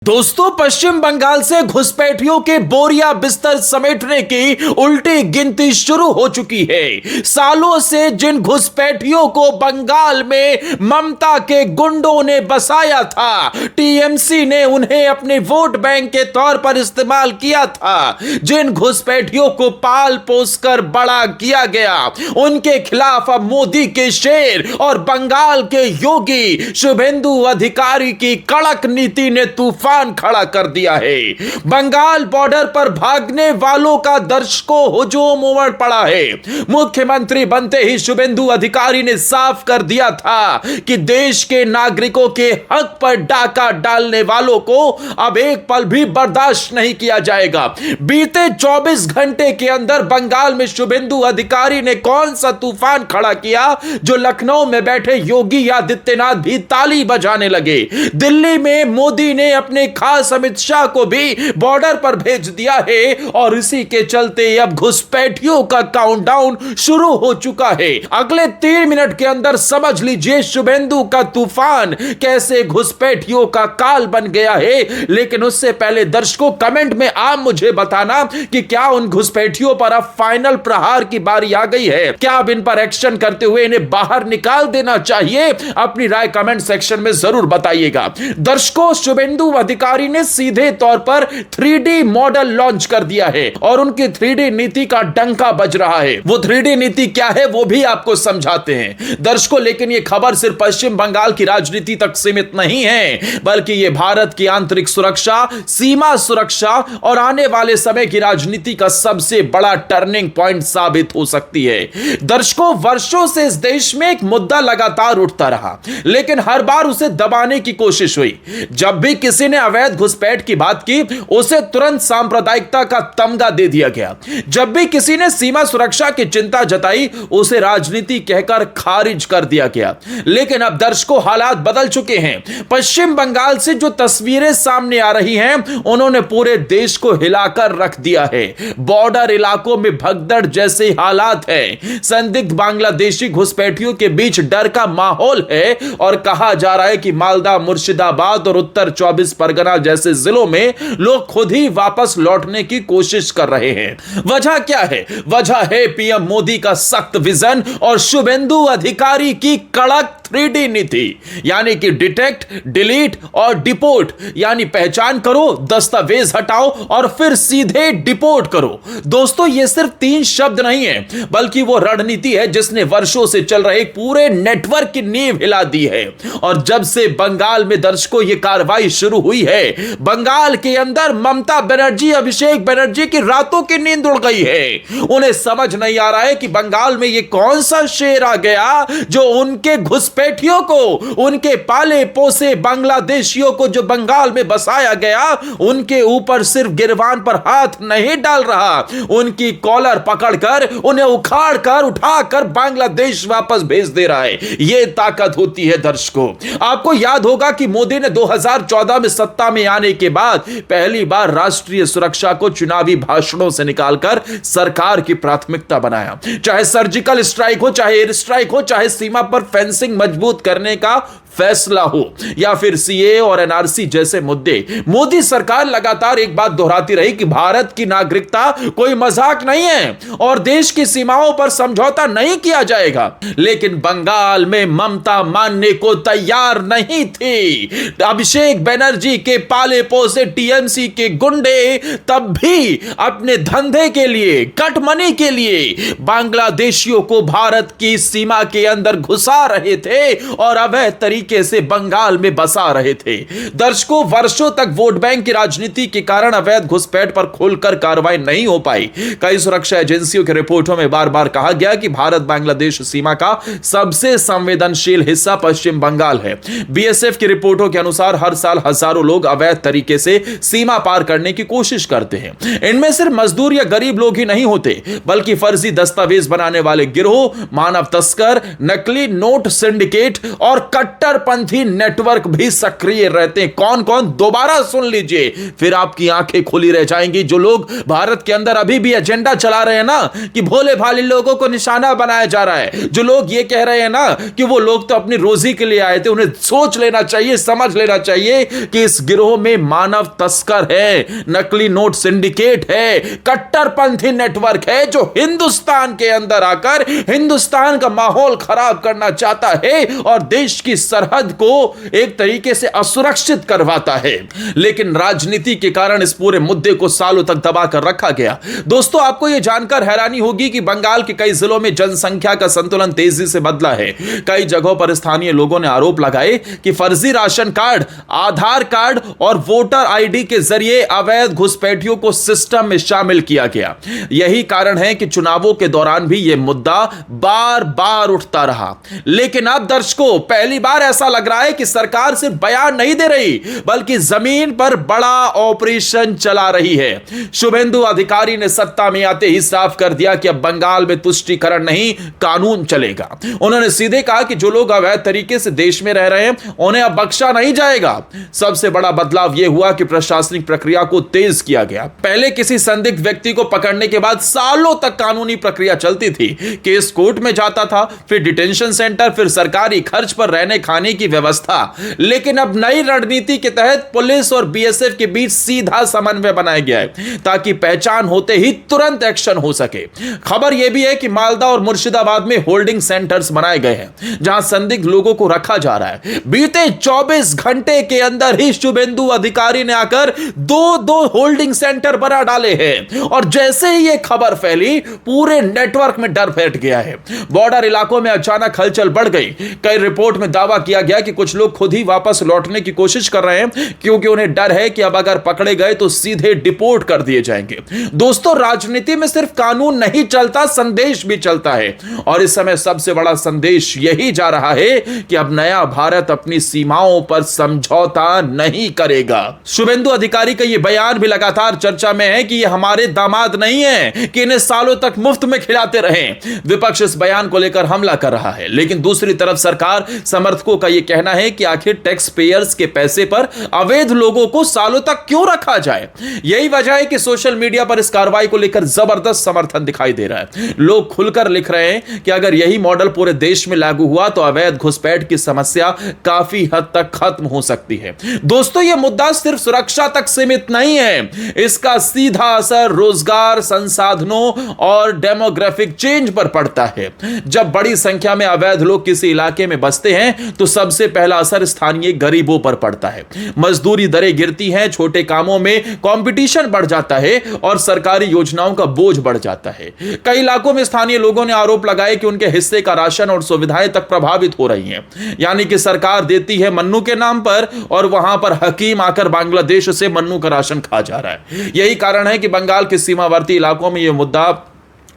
दोस्तों, पश्चिम बंगाल से घुसपैठियों के बोरिया बिस्तर समेटने की उल्टी गिनती शुरू हो चुकी है। सालों से जिन घुसपैठियों को बंगाल में ममता के गुंडों ने बसाया था, टीएमसी ने उन्हें अपने वोट बैंक के तौर पर इस्तेमाल किया था, जिन घुसपैठियों को पाल पोस कर बड़ा किया गया, उनके खिलाफ अब मोदी के शेर और बंगाल के योगी शुभेंदु अधिकारी की कड़क नीति ने तूफान खड़ा कर दिया है। बंगाल बॉर्डर पर भागने वालों का दर्शकों हुजूम उमड़ पड़ा है। मुख्यमंत्री बनते ही शुभेंदु अधिकारी ने साफ कर दिया था कि देश के नागरिकों के हक पर डाका डालने वालों को अब एक पल भी बर्दाश्त नहीं किया जाएगा। बीते 24 घंटे के अंदर बंगाल में शुभेंदु अधिकारी ने कौन सा तूफान खड़ा किया जो लखनऊ में बैठे योगी आदित्यनाथ भी ताली बजाने लगे। दिल्ली में मोदी ने अपने खास अमित शाह को भी बॉर्डर पर भेज दिया है और इसी के चलते अब घुसपैठियों का काउंटडाउन शुरू हो चुका है। अगले 3 मिनट के अंदर समझ लीजिए शुभेंदु का तूफान कैसे घुसपैठियों का काल बन गया है। लेकिन उससे पहले दर्शकों, कमेंट में आप मुझे बताना कि क्या उन घुसपैठियों पर अब फाइनल प्रहार की बारी आ गई है। क्या अब इन पर एक्शन करते हुए इन्हें बाहर निकाल देना चाहिए? अपनी राय कमेंट सेक्शन में जरूर बताइएगा। दर्शकों, शुभेंदु अधिकारी ने सीधे तौर पर 3D मॉडल लॉन्च कर दिया है और उनकी 3D नीति का डंका बज रहा है। वो 3D नीति क्या है वो भी आपको समझाते हैं दर्शकों। लेकिन यह खबर सिर्फ पश्चिम बंगाल की राजनीति तक सीमित नहीं है, बल्कि यह भारत की आंतरिक सुरक्षा, सीमा सुरक्षा और आने वाले समय की राजनीति का सबसे बड़ा टर्निंग पॉइंट साबित हो सकती है। दर्शकों, वर्षों से इस देश में एक मुद्दा लगातार उठता रहा, लेकिन हर बार उसे दबाने की कोशिश हुई। जब भी किसी ने अवैध घुसपैठ की बात की, उसे तुरंत सांप्रदायिकता का तमगा दे दिया गया। जब भी किसी ने सीमा सुरक्षा की चिंता जताई, उसे राजनीति कहकर खारिज कर दिया गया। लेकिन अब दर्शकों, हालात बदल चुके हैं। पश्चिम बंगाल से जो तस्वीरें सामने आ रही हैं, उन्होंने पूरे देश को हिलाकर रख दिया है। बॉर्डर इलाकों में भगदड़ जैसे हालात हैं। संदिग्ध बांग्लादेशी घुसपैठियों के बीच डर का माहौल है और कहा जा रहा है कि मालदा, मुर्शिदाबाद और उत्तर 24 परगना जैसे जिलों में लोग खुद ही वापस लौटने की कोशिश कर रहे हैं। वजह क्या है? वजह है पीएम मोदी का सख्त विजन और शुभेंदु अधिकारी की कड़क 3D नीति, यानी कि डिटेक्ट, डिलीट और डिपोर्ट, यानी पहचान करो, दस्तावेज हटाओ और फिर सीधे डिपोर्ट करो। दोस्तों, यह सिर्फ 3 शब्द नहीं है, बल्कि वो रणनीति है जिसने वर्षों से चल रहे पूरे नेटवर्क की नींव हिला दी है। और जब से बंगाल में दर्शकों यह कार्रवाई शुरू हुई है, बंगाल के अंदर ममता बनर्जी, अभिषेक बनर्जी की रातों की नींद उड़ गई है। उन्हें समझ नहीं आ रहा है कि बंगाल में यह कौन सा शेर आ गया जो उनके घुसपैठियों को, उनके पाले पोसे बांग्लादेशियों को जो बंगाल में बसाया गया, उनके ऊपर सिर्फ गिरबान पर हाथ नहीं डाल रहा, उनकी कॉलर पकड़कर उन्हें उखाड़कर उठाकर बांग्लादेश वापस भेज दे रहा है। यह ताकत होती है दर्शकों। आपको याद होगा कि मोदी ने 2014 में सत्ता में आने के बाद पहली बार राष्ट्रीय सुरक्षा को चुनावी भाषणों से निकालकर सरकार की प्राथमिकता बनाया। चाहे सर्जिकल स्ट्राइक हो, चाहे एयर स्ट्राइक हो, चाहे सीमा पर फेंसिंग मजबूत करने का फैसला हो या फिर सीए और एनआरसी जैसे मुद्दे, मोदी सरकार लगातार एक बात दोहराती रही कि भारत की नागरिकता कोई मजाक नहीं है और देश की सीमाओं पर समझौता नहीं किया जाएगा। लेकिन बंगाल में ममता मानने को तैयार नहीं थी। अभिषेक बनर्जी के पाले पोसे टीएमसी के गुंडे तब भी अपने धंधे के लिए, कटमनी के लिए बांग्लादेशियों को भारत की सीमा के अंदर घुसा रहे थे और अवैध तरीके से बंगाल में बसा रहे थे। दर्शकों, वर्षों तक वोट बैंक की राजनीति के कारण अवैध घुसपैठ पर खुलकर कार्रवाई नहीं हो पाई। कई सुरक्षा एजेंसियों की रिपोर्टों में बार बार कहा गया कि भारत बांग्लादेश सीमा का सबसे संवेदनशील हिस्सा पश्चिम बंगाल है। बीएसएफ की रिपोर्टों के अनुसार हर साल हजारों लोग अवैध तरीके से सीमा पार करने की कोशिश करते हैं। इनमें सिर्फ मजदूर या गरीब लोग ही नहीं होते, बल्कि फर्जी दस्तावेज बनाने वाले गिरोह, मानव तस्कर, नकली नोट सिंडिकेट और कट्टर कट्टरपंथी नेटवर्क भी सक्रिय रहते हैं। कौन कौन, दोबारा सुन लीजिए, फिर आपकी आंखें खुली रह जाएंगी। जो लोग भारत के अंदर अभी भी एजेंडा चला रहे हैं ना कि भोले भाले लोगों को निशाना बनाया जा रहा है, जो लोग ये कह रहे हैं ना कि वो लोग तो अपनी रोजी के लिए आए थे, उन्हें सोच लेना चाहिए, समझ लेना चाहिए कि इस गिरोह में मानव तस्कर है, नकली नोट सिंडिकेट है, कट्टरपंथी नेटवर्क है जो हिंदुस्तान के अंदर आकर हिंदुस्तान का माहौल खराब करना चाहता है और देश की सरहद को एक तरीके से असुरक्षित करवाता है। लेकिन राजनीति के कारण इस पूरे मुद्दे को सालों तक दबा कर रखा गया। दोस्तों, आपको यह जानकर हैरानी होगी कि बंगाल के कई जिलों में जनसंख्या का संतुलन तेजी से बदला है। कई जगहों पर स्थानीय लोगों ने आरोप लगाए कि फर्जी राशन कार्ड, आधार कार्ड और वोटर आईडी के जरिए अवैध घुसपैठियों को सिस्टम में शामिल किया गया। यही कारण है कि चुनावों के दौरान भी यह मुद्दा बार बार उठता रहा। लेकिन अब दर्शकों, पहली बार ऐसा लग रहा है कि सरकार सिर्फ बयान नहीं दे रही बल्कि जमीन पर बड़ा ऑपरेशन चला रही है। शुभेंदु अधिकारी ने सत्ता में आते ही साफ कर दिया कि अब बंगाल में तुष्टीकरण नहीं, कानून चलेगा। उन्होंने सीधे कहा कि जो लोग अवैध तरीके से देश में रह रहे हैं उन्हें अब बख्शा नहीं जाएगा। सबसे बड़ा बदलाव यह हुआ कि प्रशासनिक प्रक्रिया को तेज किया गया। पहले किसी संदिग्ध व्यक्ति को पकड़ने के बाद सालों तक कानूनी प्रक्रिया चलती थी। केस कोर्ट में जाता था, फिर डिटेंशन सेंटर, फिर सरकारी खर्च पर रहने खाने की व्यवस्था। लेकिन अब नई रणनीति के तहत पुलिस और बीएसएफ के बीच सीधा समन्वय बनाया गया है ताकि पहचान होते ही तुरंत एक्शन हो सके। खबर यह भी है कि मालदा और मुर्शिदाबाद में होल्डिंग सेंटर्स बनाए गए हैं जहां संदिग्ध लोगों को रखा जा रहा है। बीते 24 घंटे के अंदर ही शुभेंदु अधिकारी ने आकर दो होल्डिंग सेंटर बना डाले हैं और जैसे ही यह खबर फैली पूरे नेटवर्क में डर फैल गया है। बॉर्डर इलाकों में अचानक हलचल बढ़ गई। कई रिपोर्ट में दावा किया गया कि कुछ लोग खुद ही वापस लौटने की कोशिश कर रहे हैं क्योंकि उन्हें डर है कि अब अगर पकड़े गए तो सीधे डिपोर्ट कर दिए जाएंगे। दोस्तों, राजनीति में सिर्फ कानून नहीं चलता, संदेश भी चलता है और इस समय सबसे बड़ा संदेश यही जा रहा है कि अब नया भारत अपनी सीमाओं पर समझौता नहीं करेगा। शुभेंदु अधिकारी का यह बयान भी लगातार चर्चा में है कि ये हमारे दामाद नहीं है कि इन्हें सालों तक मुफ्त में खिलाते रहें। विपक्ष इस बयान को लेकर हमला कर रहा है, लेकिन दूसरी तरफ सरकार समर्थकों का यह कहना है कि आखिर टैक्स पेयर्स के पैसे पर अवैध लोगों को सालों तक क्यों रखा जाए। यही वजह है कि सोशल मीडिया पर इस कार्रवाई को लेकर जबरदस्त समर्थन दिखाई दे रहा है। लोग खुलकर लिख रहे हैं कि अगर यही मॉडल पूरे देश में लागू हुआ तो अवैध घुसपैठ की समस्या काफी हद तक खत्म हो सकती है। दोस्तों, यह मुद्दा सिर्फ सुरक्षा तक सीमित नहीं है, इसका सीधा असर रोजगार, संसाधनों और डेमोग्राफिक चेंज पर पड़ता है। जब बड़ी संख्या में अवैध लोग किसी इलाके में बसते हैं तो सबसे पहला असर स्थानीय गरीबों पर पड़ता है। मजदूरी दरें गिरती हैं, छोटे कामों में कंपटीशन बढ़ जाता है और सरकारी योजनाओं का बोझ बढ़ जाता है। कई इलाकों में स्थानीय लोगों ने आरोप लगाए कि उनके हिस्से का राशन और सुविधाएं तक प्रभावित हो रही हैं। यानी कि सरकार देती है मन्नू के नाम पर और वहां पर हकीम आकर बांग्लादेश से मन्नू का राशन खा जा रहा है। यही कारण है कि बंगाल के सीमावर्ती इलाकों में यह मुद्दा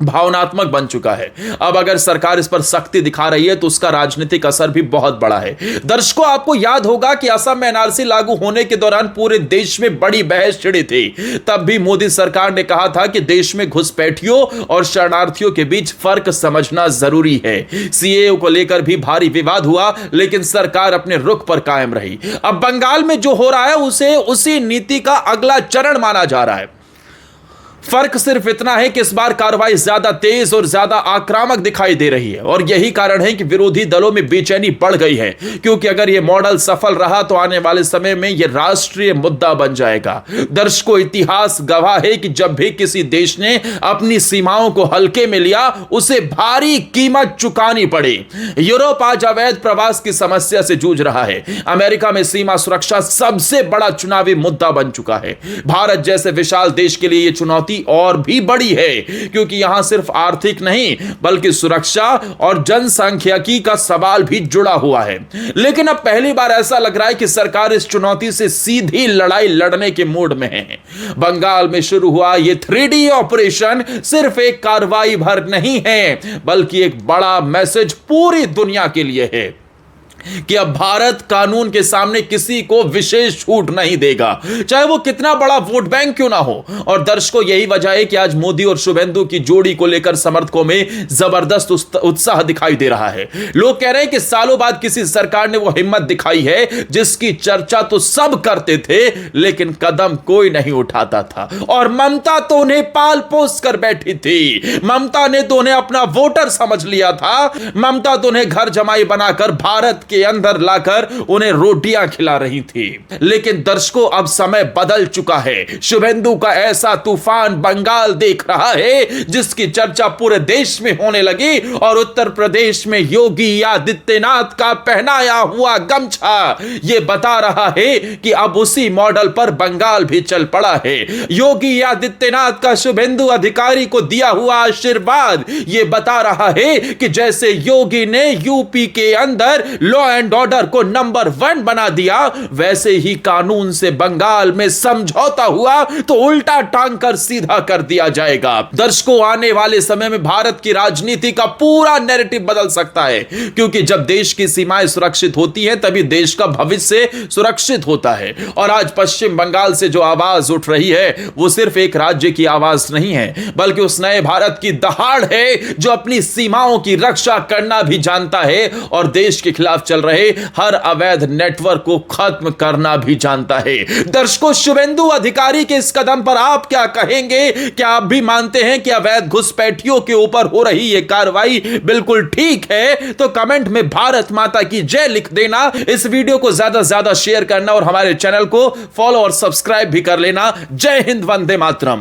भावनात्मक बन चुका है। अब अगर सरकार इस पर सख्ती दिखा रही है तो उसका राजनीतिक असर भी बहुत बड़ा है। दर्शकों, आपको याद होगा कि असम में एनआरसी लागू होने के दौरान पूरे देश में बड़ी बहस छिड़ी थी। तब भी मोदी सरकार ने कहा था कि देश में घुसपैठियों और शरणार्थियों के बीच फर्क समझना जरूरी है। सीएए को लेकर भी भारी विवाद हुआ, लेकिन सरकार अपने रुख पर कायम रही। अब बंगाल में जो हो रहा है उसे उसी नीति का अगला चरण माना जा रहा है। फर्क सिर्फ इतना है कि इस बार कार्रवाई ज्यादा तेज और ज्यादा आक्रामक दिखाई दे रही है और यही कारण है कि विरोधी दलों में बेचैनी बढ़ गई है, क्योंकि अगर यह मॉडल सफल रहा तो आने वाले समय में यह राष्ट्रीय मुद्दा बन जाएगा। दर्शकों, इतिहास गवाह है कि जब भी किसी देश ने अपनी सीमाओं को हल्के में लिया उसे भारी कीमत चुकानी पड़ी। यूरोप आज अवैध प्रवास की समस्या से जूझ रहा है। अमेरिका में सीमा सुरक्षा सबसे बड़ा चुनावी मुद्दा बन चुका है। भारत जैसे विशाल देश के लिए यह चुनौती और भी बड़ी है, क्योंकि यहां सिर्फ आर्थिक नहीं बल्कि सुरक्षा और जनसांख्यिकी का सवाल भी जुड़ा हुआ है। लेकिन अब पहली बार ऐसा लग रहा है कि सरकार इस चुनौती से सीधी लड़ाई लड़ने के मूड में है। बंगाल में शुरू हुआ यह 3D ऑपरेशन सिर्फ एक कार्रवाई भर नहीं है बल्कि एक बड़ा मैसेज पूरी दुनिया के लिए है। कि अब भारत कानून के सामने किसी को विशेष छूट नहीं देगा, चाहे वो कितना बड़ा वोट बैंक क्यों ना हो। और दर्शकों, यही वजह है कि आज मोदी और शुभेंदु की जोड़ी को लेकर समर्थकों में जबरदस्त उत्साह दिखाई दे रहा है। लोग कह रहे हैं कि सालों बाद किसी सरकार ने वो हिम्मत दिखाई है जिसकी चर्चा तो सब करते थे लेकिन कदम कोई नहीं उठाता था। और ममता तो उन्हें पाल पोस कर बैठी थी। ममता ने तो उन्हें अपना वोटर समझ लिया था। ममता तो उन्हें घर जमाई बनाकर भारत के अंदर लाकर उन्हें रोटियां खिला रही थी। लेकिन दर्शकों, अब समय बदल चुका है। शुभेंदु का ऐसा तूफान बंगाल देख रहा है जिसकी चर्चा पूरे देश में होने लगी। और उत्तर प्रदेश में योगी आदित्यनाथ का पहनाया हुआ गमछा यह बता रहा है कि अब उसी मॉडल पर बंगाल भी चल पड़ा है। योगी आदित्यनाथ का शुभेंदु अधिकारी को दिया हुआ आशीर्वाद यह बता रहा है कि जैसे योगी ने यूपी के अंदर लॉ एंड ऑर्डर को नंबर 1 बना दिया, वैसे ही कानून से बंगाल में समझौता हुआ तो उल्टा टांग कर सीधा कर दिया जाएगा। दर्शकों, आने वाले समय में भारत की राजनीति का पूरा नैरेटिव बदल सकता है, क्योंकि जब देश की सीमाएं सुरक्षित होती हैं तभी देश का भविष्य सुरक्षित होता है। और आज पश्चिम बंगाल से जो आवाज उठ रही है वो सिर्फ एक राज्य की आवाज नहीं है, बल्कि उस नए भारत की दहाड़ है जो अपनी सीमाओं की रक्षा करना भी जानता है और देश के खिलाफ चल रहे हर अवैध नेटवर्क को खत्म करना भी जानता है। दर्शकों, शुभेंदु अधिकारी के इस कदम पर आप क्या कहेंगे? क्या आप भी मानते हैं कि अवैध घुसपैठियों के ऊपर हो रही यह कार्रवाई बिल्कुल ठीक है? तो कमेंट में भारत माता की जय लिख देना। इस वीडियो को ज्यादा से ज्यादा शेयर करना और हमारे चैनल को फॉलो और सब्सक्राइब भी कर लेना। जय हिंद, वंदे मातरम।